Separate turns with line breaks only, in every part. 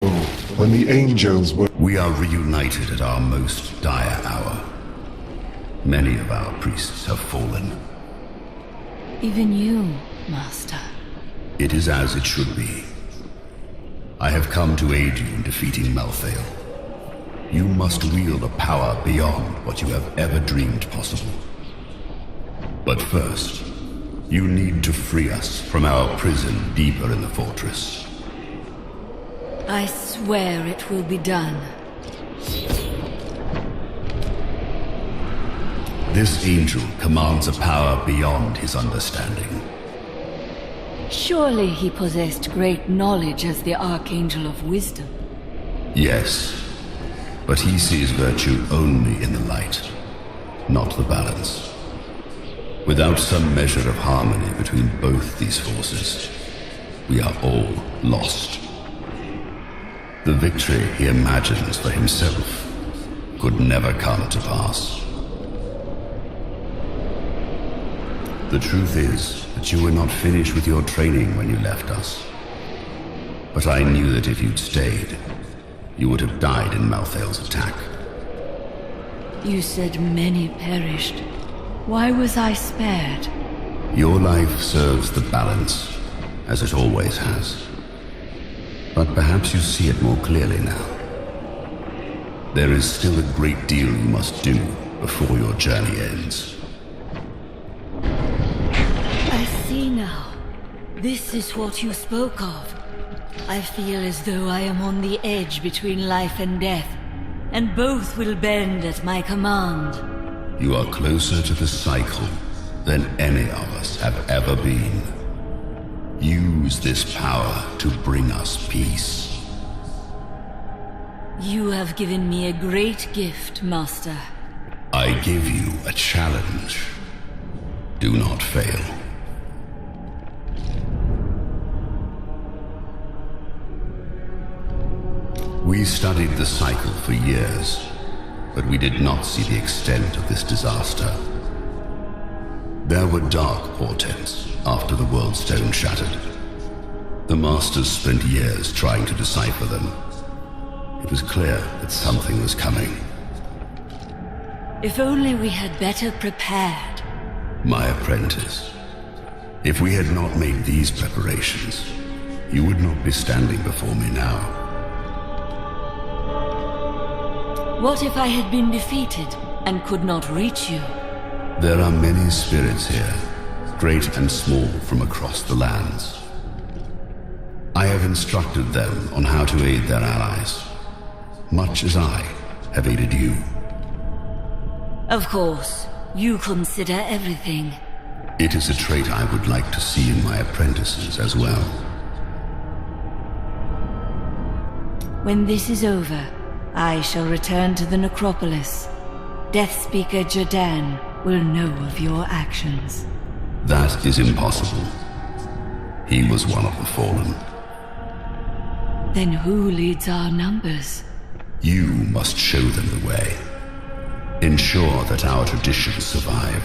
unbelievable when the angels were...
We are reunited at our most dire hour. Many of our priests have fallen.
Even you, Master.
It is as it should be. I have come to aid you in defeating Malthael. You must wield a power beyond what you have ever dreamed possible. But first, you need to free us from our prison deeper in the fortress.
I swear it will be done.
This angel commands a power beyond his understanding.
Surely he possessed great knowledge as the Archangel of Wisdom.
Yes, but he sees virtue only in the light, not the balance. Without some measure of harmony between both these forces, we are all lost. The victory he imagines for himself could never come to pass. The truth is that you were not finished with your training when you left us. But I knew that if you'd stayed, you would have died in Malthael's attack.
You said many perished. Why was I spared?
Your life serves the balance, as it always has. But perhaps you see it more clearly now. There is still a great deal you must do before your journey ends.
I see now. This is what you spoke of. I feel as though I am on the edge between life and death, and both will bend at my command.
You are closer to the cycle than any of us have ever been. Use this power to bring us peace.
You have given me a great gift, Master.
I give you a challenge. Do not fail. We studied the cycle for years, but we did not see the extent of this disaster. There were dark portents after the World Stone shattered. The Masters spent years trying to decipher them. It was clear that something was coming.
If only we had better prepared.
My apprentice, if we had not made these preparations, you would not be standing before me now.
What if I had been defeated and could not reach you?
There are many spirits here, great and small from across the lands. I have instructed them on how to aid their allies, much as I have aided you.
Of course, you consider everything.
It is a trait I would like to see in my apprentices as well.
When this is over, I shall return to the necropolis. Death Speaker Jordan will know of your actions.
That is impossible. He was one of the fallen.
Then who leads our numbers?
You must show them the way. Ensure that our traditions survive.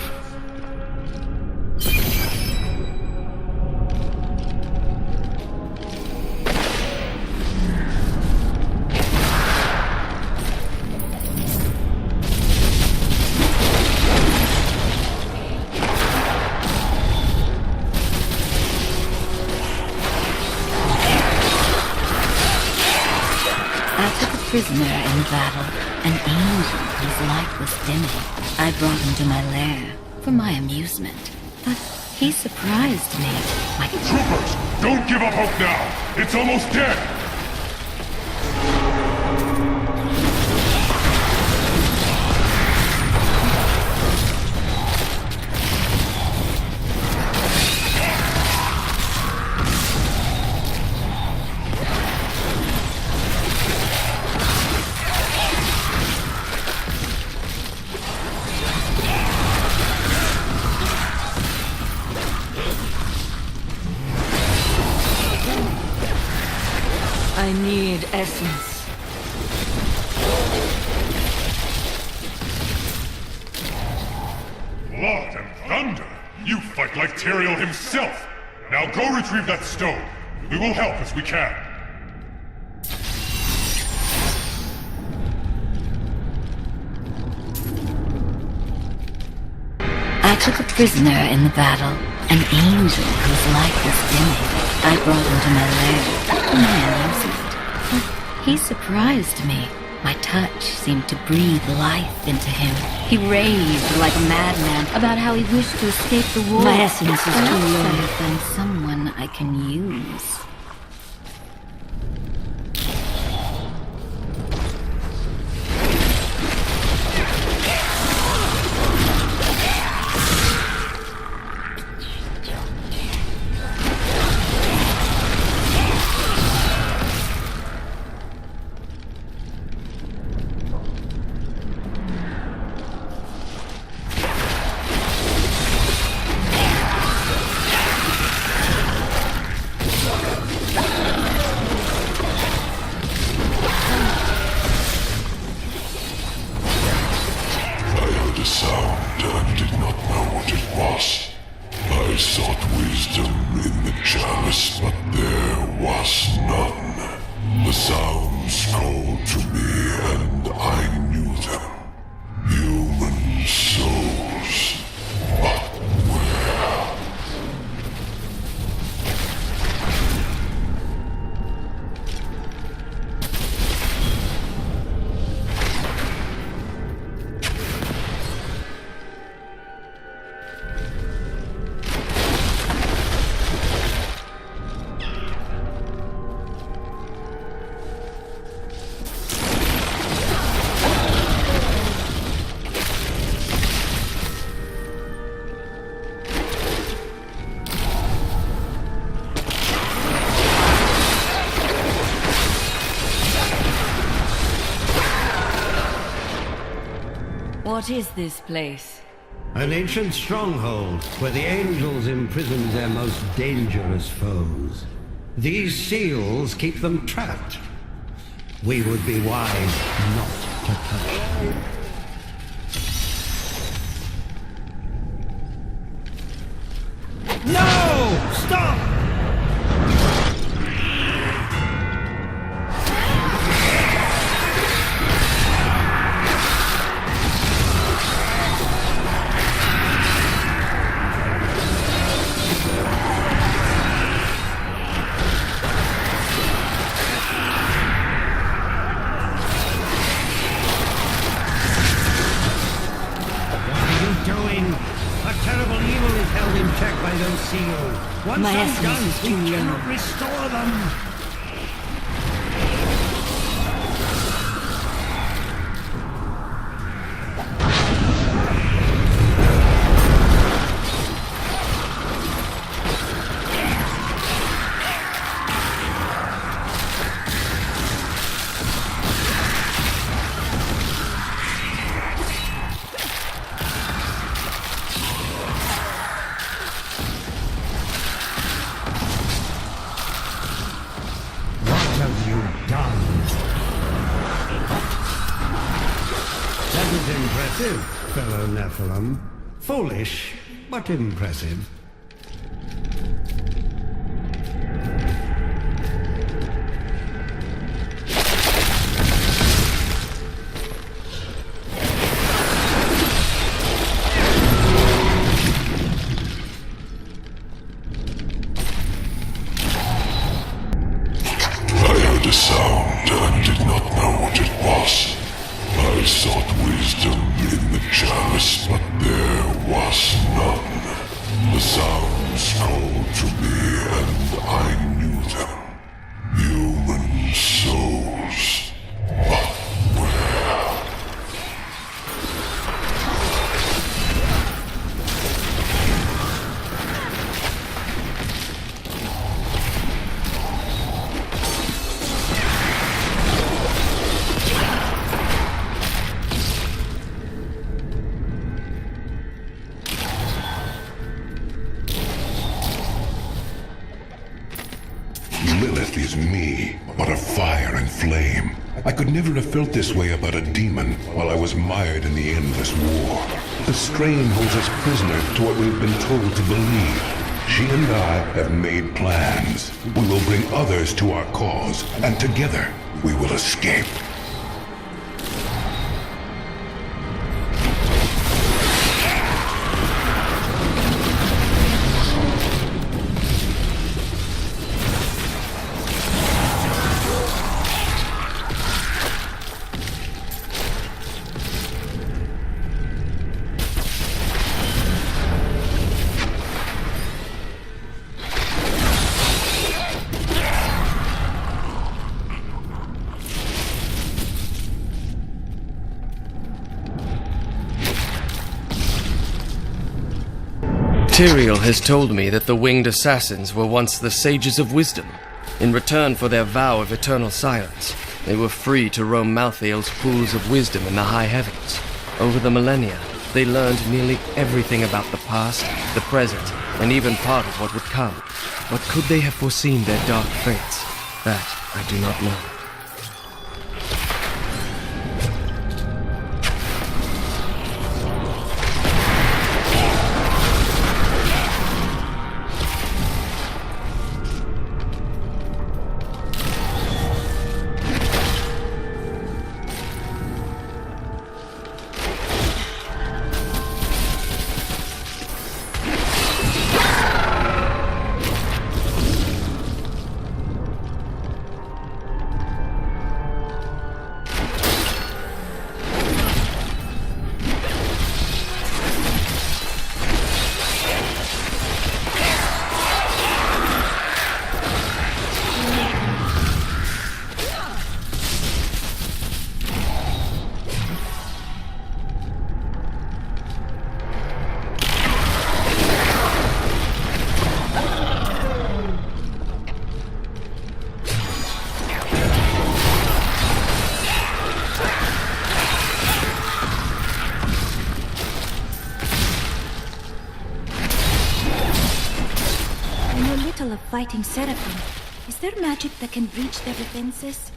Prisoner in battle, an angel whose light was dimming. I brought him to my lair for my amusement, but he surprised me.
Troopers, don't give up hope now! It's almost dead!
I need essence.
Blood and thunder! You fight like Tyrael himself! Now go retrieve that stone. We will help as we can.
I took a prisoner in the battle, an angel whose life was dimming. I brought him to my lair. The man answered. He surprised me. My touch seemed to breathe life into him. He raved like a madman about how he wished to escape the war. My essence is too low than someone I can use. What is this place?
An ancient stronghold where the angels imprison their most dangerous foes. These seals keep them trapped. We would be wise not to touch them. No! Stop! Once
my
I'm
essence
done,
is
we
too low.
cannot restore them. Impressive, fellow Nephilim. Foolish, but impressive.
I heard a sound and did not know what it was. I sought wisdom in the chalice, but there was none. The sounds called to me, and I knew them. Human souls. But where? Lilith is me, but of fire and flame. I could never have felt this way about a demon while I was mired in the endless war. The strain holds us prisoner to what we've been told to believe. She and I have made plans. We will bring others to our cause, and together we will escape.
Tyrael has told me that the winged assassins were once the sages of wisdom. In return for their vow of eternal silence, they were free to roam Malthael's pools of wisdom in the high heavens. Over the millennia, they learned nearly everything about the past, the present, and even part of what would come. But could they have foreseen their dark fates? That I do not know.
Of fighting Seraphim. Is there magic that can breach their defenses?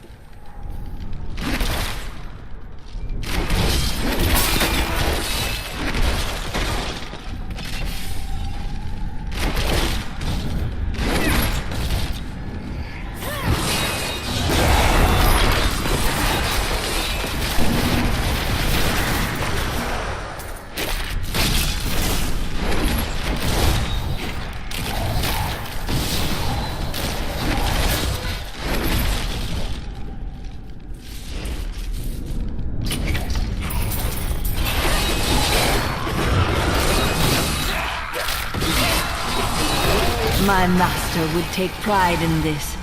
My master would take pride in this.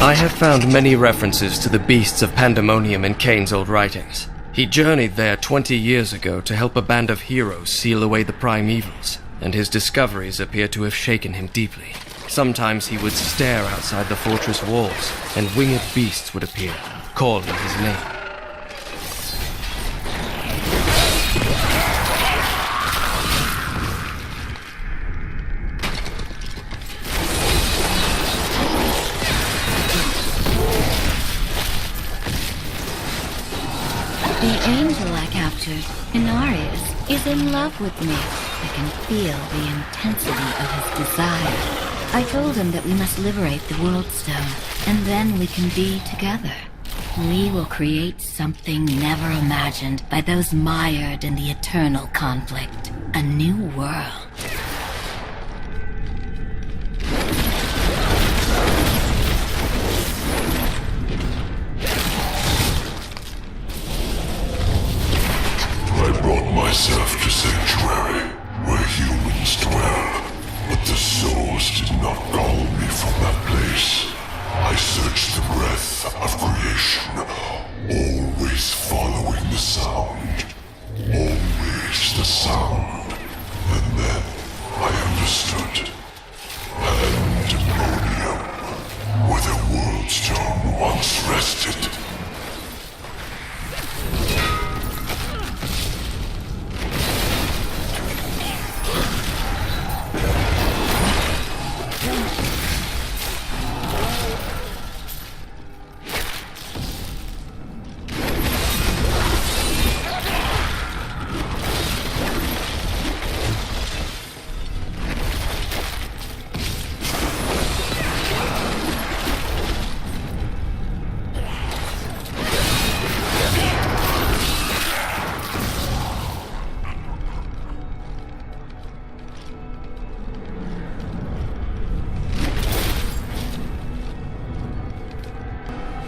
I have found many references to the beasts of Pandemonium in Kain's old writings. He journeyed there 20 years ago to help a band of heroes seal away the prime evils, and his discoveries appear to have shaken him deeply. Sometimes he would stare outside the fortress walls, and winged beasts would appear, calling his name.
The angel I captured, Inarius, is in love with me. I can feel the intensity of his desire. I told him that we must liberate the World Stone, and then we can be together. We will create something never imagined by those mired in the eternal conflict. A new world.
Myself to Sanctuary, where humans dwell, but the souls did not call me from that place. I searched the breath of creation, always following the sound. Always the sound. And then I understood. Pandemonium, where the World Stone once rested.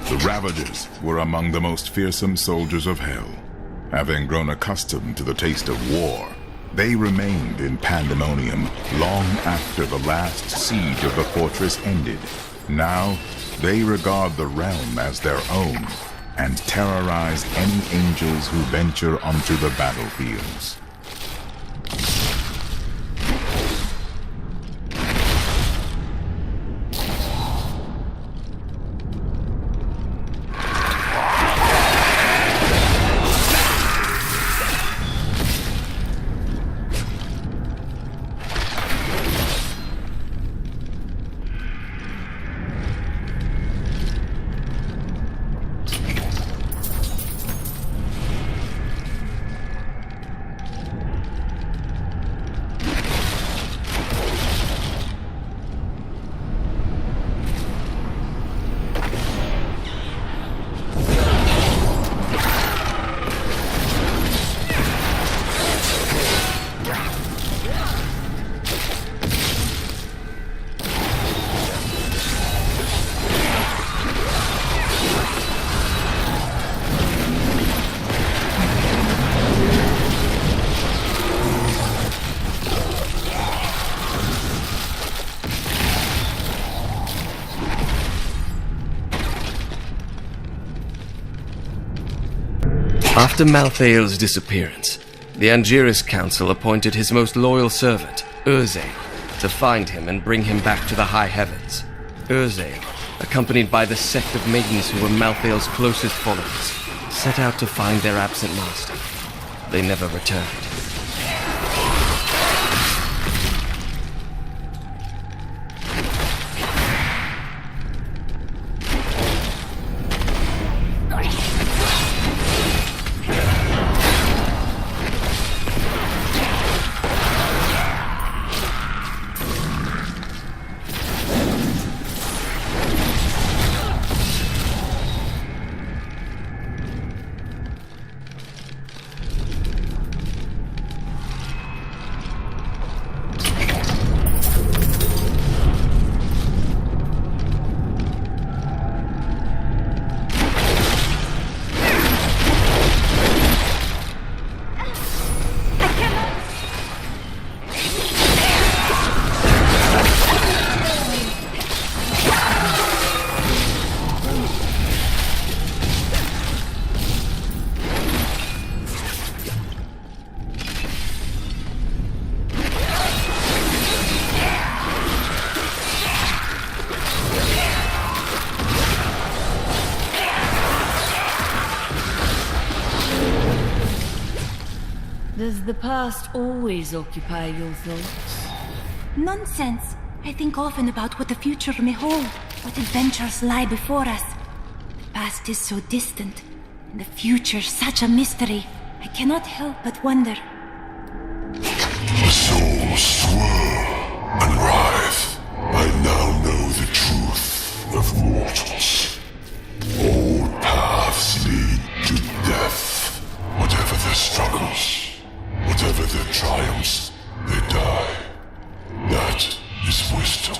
The Ravagers were among the most fearsome soldiers of Hell. Having grown accustomed to the taste of war, they remained in Pandemonium long after the last siege of the fortress ended. Now, they regard the realm as their own, and terrorize any angels who venture onto the battlefields.
After Malthael's disappearance, the Angiris Council appointed his most loyal servant, Urzael, to find him and bring him back to the high heavens. Urzael, accompanied by the sect of maidens who were Malthael's closest followers, set out to find their absent master. They never returned.
Does the past always occupy your thoughts?
Nonsense. I think often about what the future may hold, what adventures lie before us. The past is so distant, and the future such a mystery. I cannot help but wonder.
The souls swirl and writhe. I now know the truth of mortals. All paths lead to death. Whatever their struggles, whatever their triumphs, they die. That is wisdom.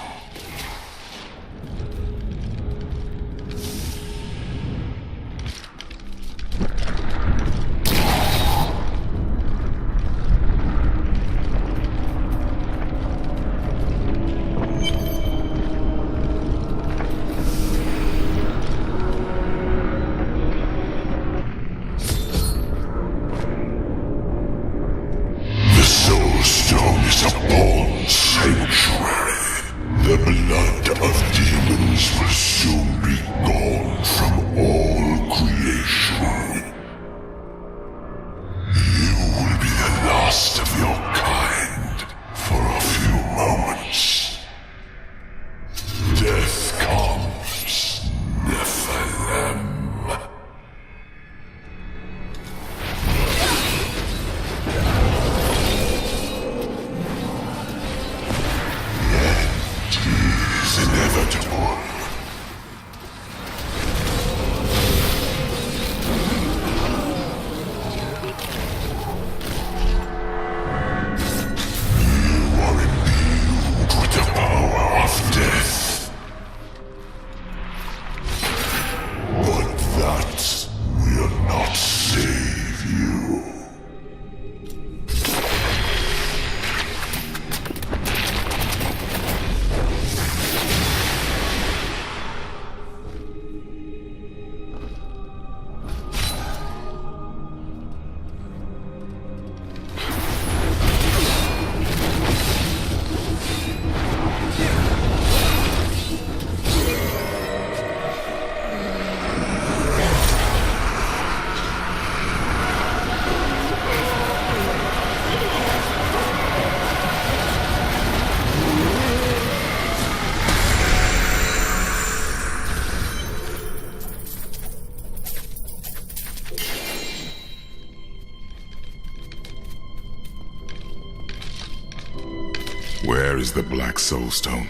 Where is the Black Soulstone?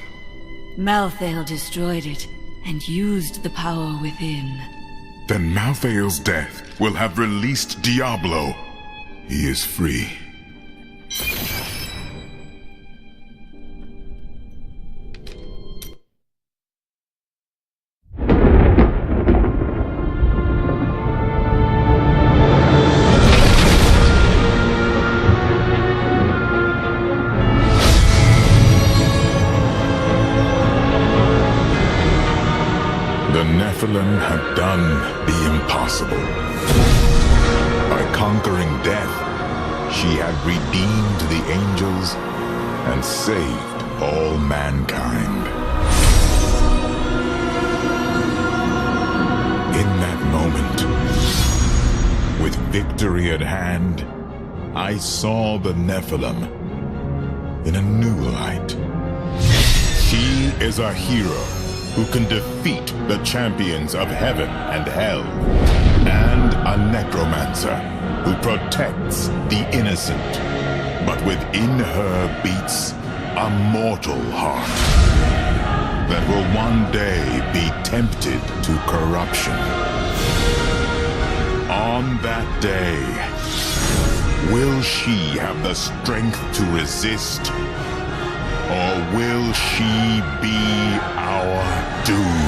Malthael destroyed it and used the power within.
Then Malthael's death will have released Diablo. He is free. The Nephilim had done the impossible. By conquering death, she had redeemed the angels and saved all mankind. In that moment, with victory at hand, I saw the Nephilim in a new light. She is a hero who can defeat the champions of heaven and hell, and a necromancer who protects the innocent. But within her beats a mortal heart that will one day be tempted to corruption. On that day, will she have the strength to resist? Or will she be our doom?